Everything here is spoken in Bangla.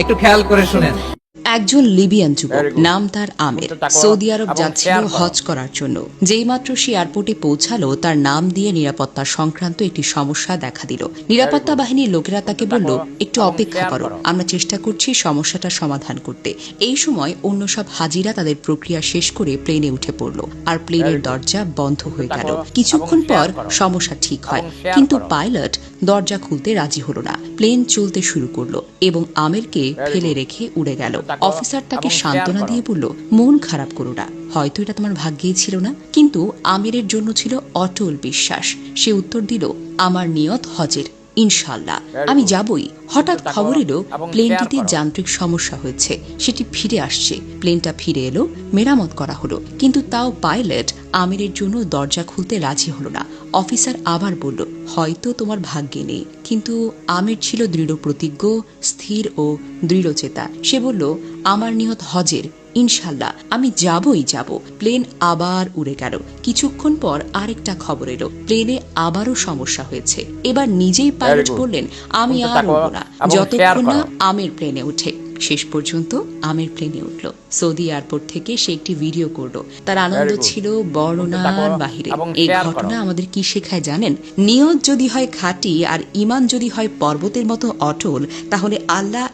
একটু খেয়াল করে শুনেন। একজন লিবিয়ান যুবক, নাম তার আমের, সৌদি আরব যাচ্ছিল হজ করার জন্য। যেইমাত্র সে এয়ারপোর্টে পৌঁছালো, তার নাম দিয়ে নিরাপত্তা সংক্রান্ত একটি সমস্যা দেখা দিল। নিরাপত্তা বাহিনীর লোকেরা তাকে বলল, একটু অপেক্ষা করো, আমরা চেষ্টা করছি সমস্যাটা সমাধান করতে। এই সময় অন্য সব হাজিরা তাদের প্রক্রিয়া শেষ করে প্লেনে উঠে পড়ল, আর প্লেনের দরজা বন্ধ হয়ে গেল। কিছুক্ষণ পর সমস্যা ঠিক হয়, কিন্তু পাইলট দরজা খুলতে রাজি হলো না। প্লেন চলতে শুরু করলো এবং আমেরকে ফেলে রেখে উড়ে গেল। অফিসার তাকে সান্ত্বনা দিয়ে বলল, মন খারাপ করো না, হয়তো এটা তোমার ভাগ্যেই ছিল না। কিন্তু আমিরের জন্য ছিল অটল বিশ্বাস। সে উত্তর দিল, আমার নিয়ত হজের, ইনশাল্লাহ আমি যাবই। হঠাৎ খবর এলো প্লেনটিতে যান্ত্রিক সমস্যা হয়েছে, সেটি ফিরে আসছে। প্লেনটা ফিরে এলো, মেরামত করা হলো, কিন্তু তাও পাইলট আমিরের জন্য দরজা খুলতে রাজি হলো না। অফিসার আবার বলল, হয়তো তোমার ভাগ্যে নেই। কিন্তু আমির ছিল দৃঢ় প্রতিজ্ঞ, স্থির ও দৃঢ়চেতা। সে বলল, আমার নিয়ত হজের, ইনশাল্লাহ আমি যাবই যাব। প্লেন আবার উড়ে গেল। কিছুক্ষণ পর আরেকটা খবর এলো, প্লেনে আবারও সমস্যা হয়েছে। এবার নিজেই পাইলট বললেন, আমি আর উড়ব না যতক্ষণ না আমির প্লেনে উঠে। শেষ পর্যন্ত আমির প্লেনে উঠল। সৌদি এয়ারপোর্ট থেকে সে একটি ভিডিও করলো। তার আনন্দ ছিল বর্ণনার বাহিরে। এই ঘটনা আমাদের কি শেখায় জানেন? নিয়ত যদি হয় খাঁটি আর ঈমান যদি হয় পর্বতের মতো অটল, তাহলে আল্লাহ